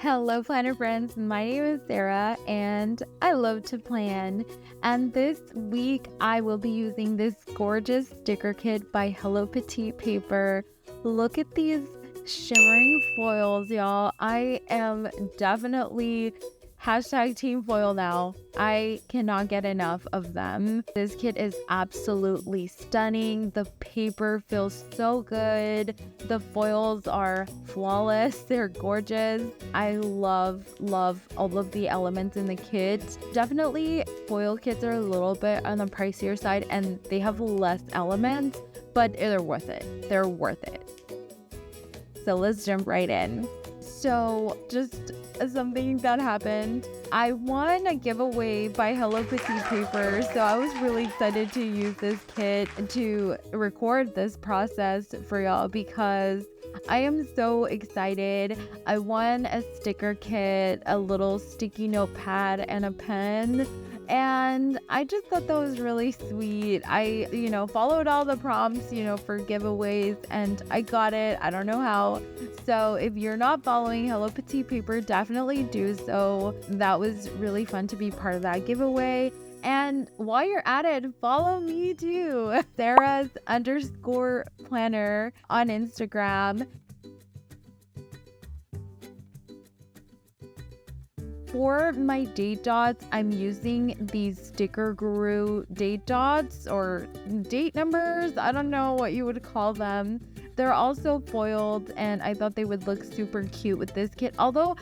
Hello, planner friends. My name is Sarah and I love to plan. And this week I will be using this gorgeous sticker kit by HelloPetitePaper. Look at these shimmering foils, y'all. I am definitely hashtag team foil now. I cannot get enough of them. This kit is absolutely stunning. The paper feels so good. The foils are flawless. They're gorgeous. I love all of the elements in the kit. Definitely foil kits are a little bit on the pricier side and they have less elements, but they're worth it. They're worth it. So let's jump right in. So just something that happened. I won a giveaway by HelloPetitePaper, so I was really excited to use this kit to record this process for y'all because I am so excited. I won a sticker kit, a little sticky notepad, and a pen. And I just thought that was really sweet. I, followed all the prompts, for giveaways and I got it. I don't know how. So if you're not following HelloPetitePaper, definitely do so. That was really fun to be part of that giveaway. And while you're at it, follow me too. Sarah's_planner on Instagram. For my date dots, I'm using these Sticker Guru date dots or date numbers. I don't know what you would call them. They're also foiled and I thought they would look super cute with this kit. Although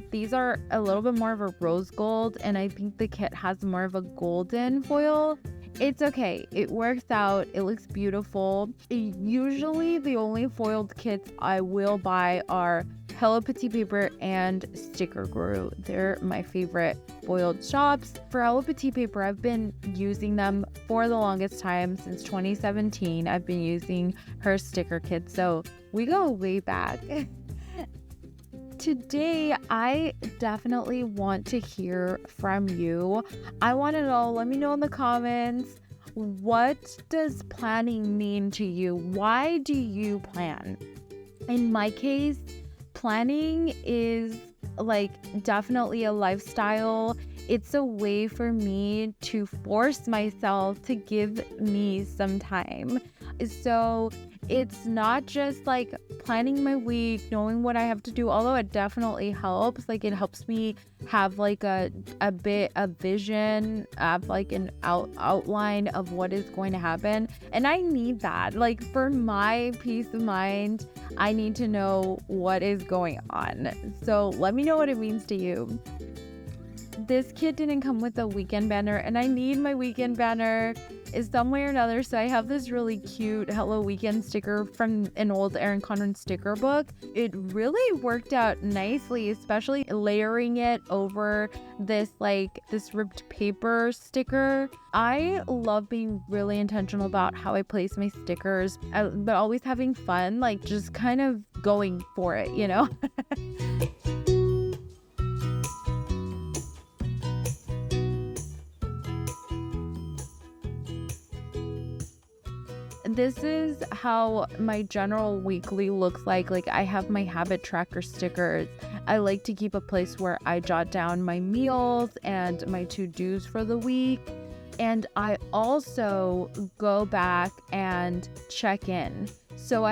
these are a little bit more of a rose gold and I think the kit has more of a golden foil. It's okay. It works out. It looks beautiful. Usually the only foiled kits I will buy are HelloPetitePaper and Sticker Guru. They're my favorite foiled shops. For HelloPetitePaper, I've been using them for the longest time. Since 2017, I've been using her sticker kit. So we go way back. Today, I definitely want to hear from you. I want to know, let me know in the comments, what does planning mean to you? Why do you plan? In my case, planning is definitely a lifestyle. It's a way for me to force myself to give me some time. So it's not just planning my week, knowing what I have to do, although it definitely helps. It helps me have a bit of vision, have an outline of what is going to happen. And I need that. For my peace of mind, I need to know what is going on. So let me know what it means to you. This kit didn't come with a weekend banner and I need my weekend banner is some way or another. So I have this really cute Hello Weekend sticker from an old Erin Condren sticker book. It really worked out nicely, especially layering it over this ripped paper sticker. I love being really intentional about how I place my stickers, but always having fun, just kind of going for it, This is how my general weekly looks like. I have my habit tracker stickers. I like to keep a place where I jot down my meals and my to-dos for the week. And I also go back and check in. So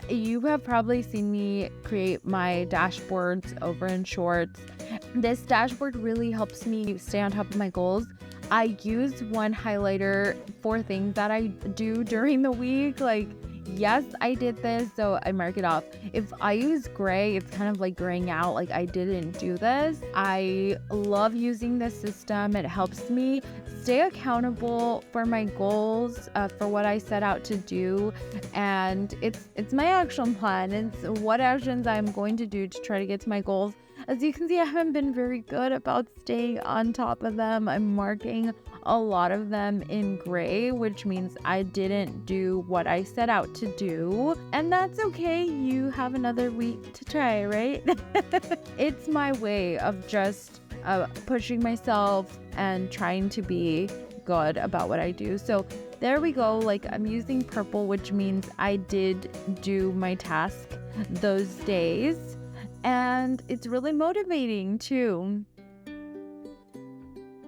you have probably seen me create my dashboards over in Shorts. This dashboard really helps me stay on top of my goals. I use one highlighter for things that I do during the week. Yes, I did this, so I mark it off. If I use gray, it's kind of graying out, I didn't do this. I love using this system. It helps me stay accountable for my goals, for what I set out to do. And it's my action plan. It's what actions I'm going to do to try to get to my goals. As you can see, I haven't been very good about staying on top of them. I'm marking a lot of them in gray, which means I didn't do what I set out to do. And that's okay. You have another week to try, right? It's my way of just pushing myself and trying to be good about what I do. So there we go. I'm using purple, which means I did do my task those days. and it's really motivating too.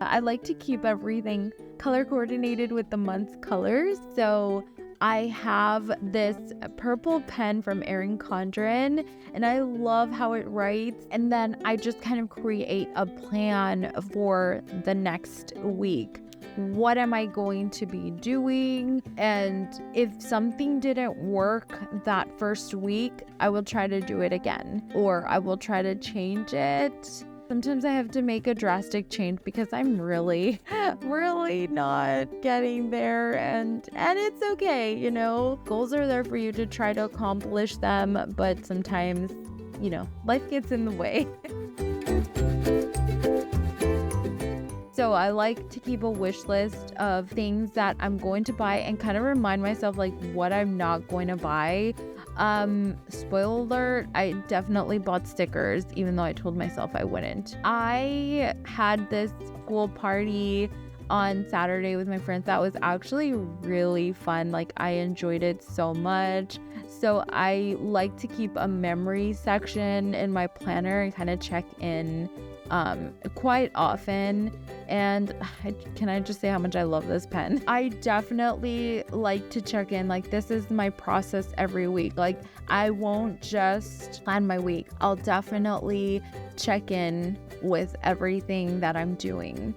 I like to keep everything color coordinated with the month's colors. So I have this purple pen from Erin Condren, and I love how it writes. And then I just kind of create a plan for the next week. What am I going to be doing? And if something didn't work that first week, I will try to do it again, or I will try to change it. Sometimes I have to make a drastic change because I'm really not getting there, and it's okay, you know. Goals are there for you to try to accomplish them, but sometimes, you know, life gets in the way. So I like to keep a wish list of things that I'm going to buy and kind of remind myself like what I'm not going to buy. Spoiler alert, I definitely bought stickers even though I told myself I wouldn't. I had this school party on Saturday with my friends that was actually really fun. Like, I enjoyed it so much. So I like to keep a memory section in my planner and kind of check in quite often. And can I just say how much I love this pen? I definitely like to check in, like, this is my process every week. Like, I won't just plan my week. I'll definitely check in with everything that I'm doing.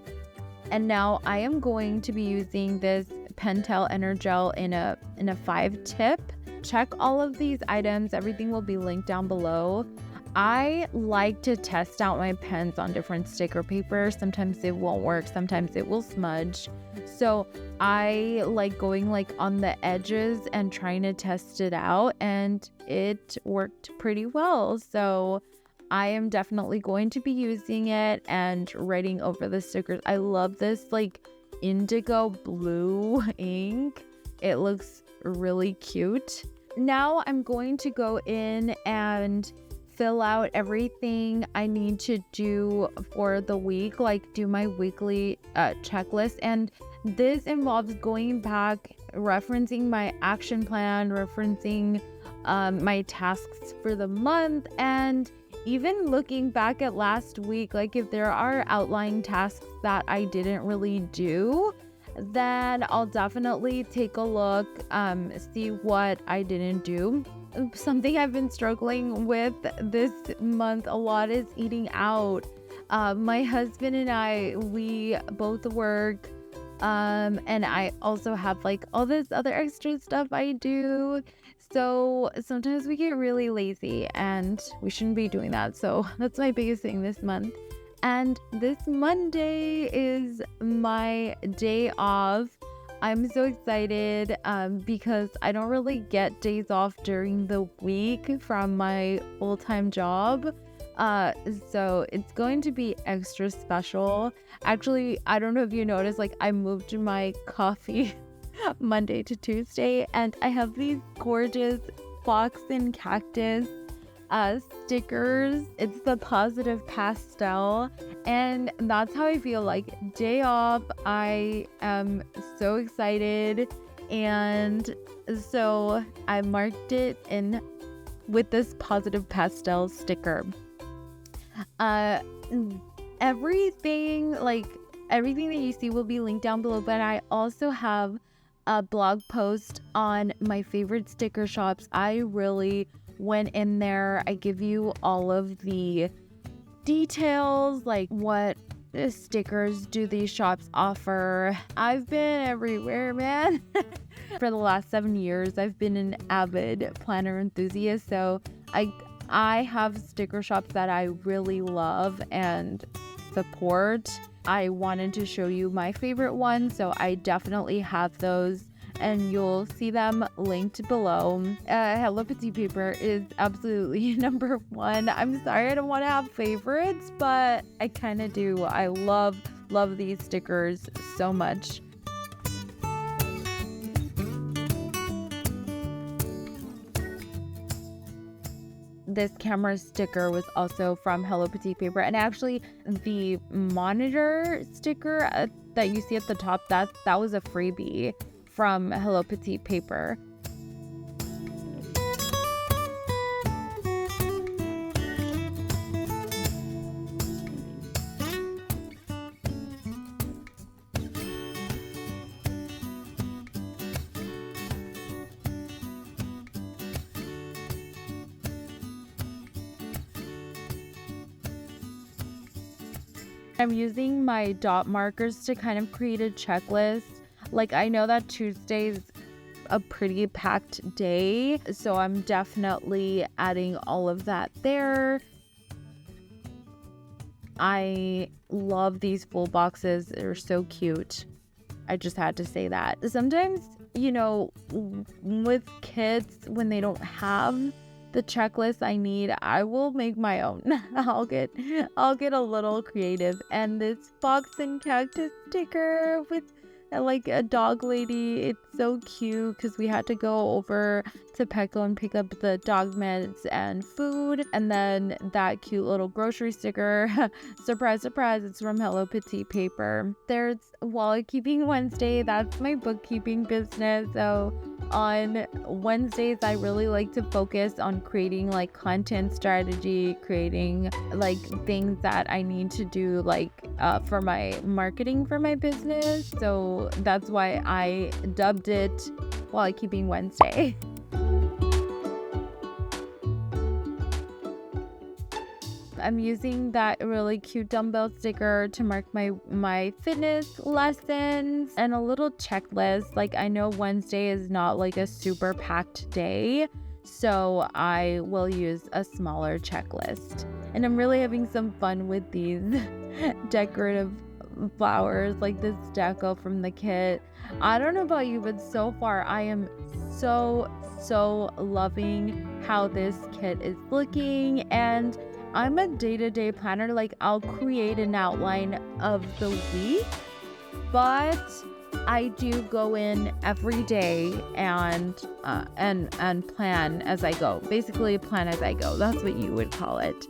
And now I am going to be using this Pentel Energel in a 5-tip. Check all of these items. Everything will be linked down below. I like to test out my pens on different sticker paper. Sometimes it won't work, sometimes it will smudge. So I like going like on the edges and trying to test it out, and it worked pretty well. So I am definitely going to be using it and writing over the stickers. I love this like indigo blue ink. It looks really cute. Now I'm going to go in and fill out everything I need to do for the week, like do my weekly checklist. And this involves going back, referencing my action plan, referencing my tasks for the month, and even looking back at last week. Like, if there are outlying tasks that I didn't really do, then I'll definitely take a look, see what I didn't do. Something I've been struggling with this month a lot is eating out. My husband and I, we both work, and I also have like all this other extra stuff I do. So sometimes we get really lazy, and we shouldn't be doing that. So that's my biggest thing this month. And this Monday is my day off. I'm so excited because I don't really get days off during the week from my full-time job. So it's going to be extra special. Actually, I don't know if you noticed, like, I moved my coffee Monday to Tuesday, and I have these gorgeous fox and cactus stickers. It's the positive pastel, and that's how I feel. Like, day off, I am so excited, and so I marked it in with this positive pastel sticker. Everything that you see will be linked down below, but I also have a blog post on my favorite sticker shops. I really went in there. I give you all of the details, like what stickers do these shops offer. I've been everywhere, man. For the last 7 years, I've been an avid planner enthusiast, so I have sticker shops that I really love and support. I wanted to show you my favorite ones, so I definitely have those, and you'll see them linked below. HelloPetitePaper is absolutely number one. I'm sorry I don't want to have favorites, but I kind of do. I love these stickers so much. This camera sticker was also from HelloPetitePaper, and actually the monitor sticker that you see at the top, that was a freebie from HelloPetitePaper. I'm using my dot markers to kind of create a checklist. Like, I know that Tuesday's a pretty packed day, so I'm definitely adding all of that there. I love these full boxes. They're so cute. I just had to say that. Sometimes, with kids, when they don't have the checklist I need, I will make my own. I'll get a little creative. And this fox and cactus sticker with like a dog lady, it's so cute because we had to go over to Petco and pick up the dog meds and food, and then that cute little grocery sticker. Surprise, surprise, it's from HelloPetitePaper. There's Wallet Keeping Wednesday. That's my bookkeeping business. So on Wednesdays, I really like to focus on creating like content strategy, creating like things that I need to do like for my marketing for my business. So that's why I dubbed it Wallet Keeping Wednesday. I'm using that really cute dumbbell sticker to mark my fitness lessons and a little checklist. Like, I know Wednesday is not like a super packed day, so I will use a smaller checklist. And I'm really having some fun with these decorative flowers, like this deco from the kit. I don't know about you, but so far I am so loving how this kit is looking. And I'm a day-to-day planner. Like, I'll create an outline of the week, but I do go in every day and plan as I go. Basically, plan as I go. That's what you would call it.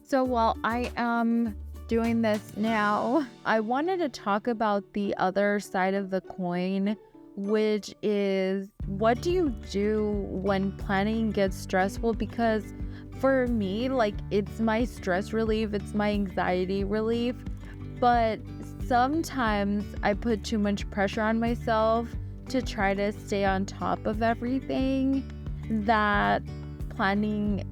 So while I am doing this now, I wanted to talk about the other side of the coin, which is, what do you do when planning gets stressful? Because for me, like, it's my stress relief, it's my anxiety relief, but sometimes I put too much pressure on myself to try to stay on top of everything, that planning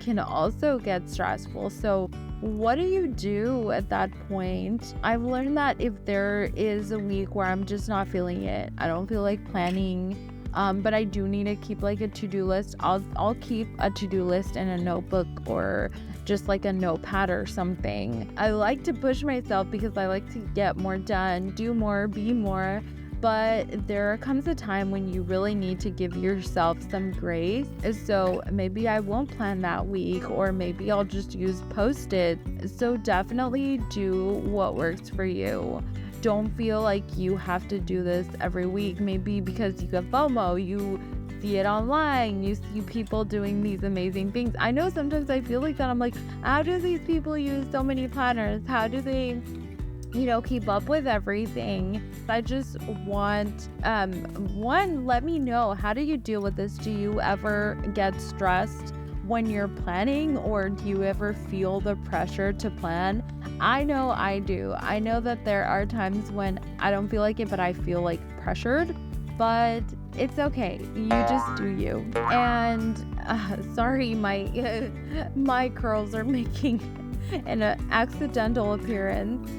can also get stressful. So what do you do at that point? I've learned that if there is a week where I'm just not feeling it, I don't feel like planning, but I do need to keep like a to-do list. I'll keep a to-do list in a notebook or just like a notepad or something. I like to push myself because I like to get more done, do more, be more. But there comes a time when you really need to give yourself some grace. So maybe I won't plan that week, or maybe I'll just use Post-it. So definitely do what works for you. Don't feel like you have to do this every week. Maybe because you have FOMO, you see it online, you see people doing these amazing things. I know sometimes I feel like that. I'm like, how do these people use so many planners? How do they keep up with everything? I just want, let me know, how do you deal with this? Do you ever get stressed when you're planning, or do you ever feel the pressure to plan? I know I do. I know that there are times when I don't feel like it, but I feel like pressured, but it's okay. You just do you. And sorry, my curls are making an accidental appearance.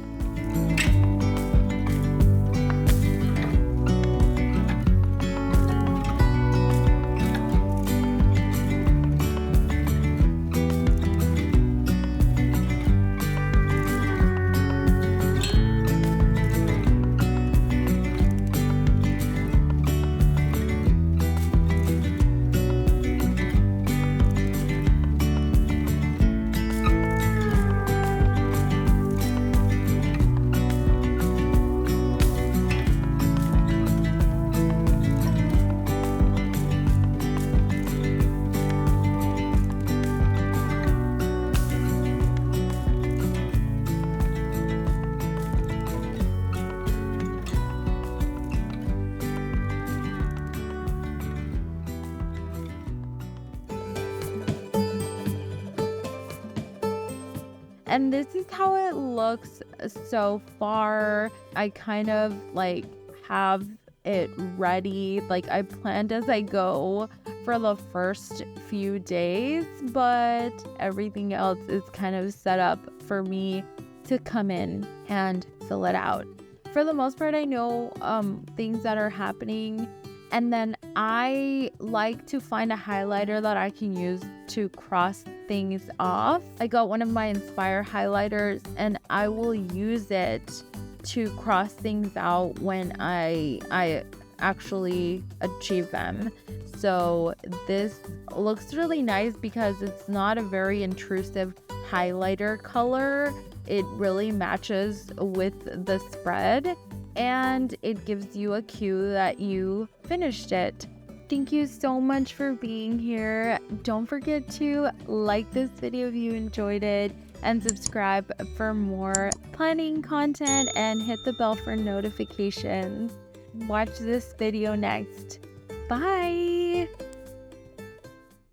And this is how it looks so far. I kind of like have it ready. Like, I planned as I go for the first few days, but everything else is kind of set up for me to come in and fill it out. For the most part, I know things that are happening, and then I like to find a highlighter that I can use to cross things off. I got one of my Inspire highlighters, and I will use it to cross things out when I actually achieve them. So this looks really nice because it's not a very intrusive highlighter color. It really matches with the spread, and it gives you a cue that you finished it. Thank you so much for being here. Don't forget to like this video if you enjoyed it, and subscribe for more planning content, and hit the bell for notifications. Watch this video next. Bye!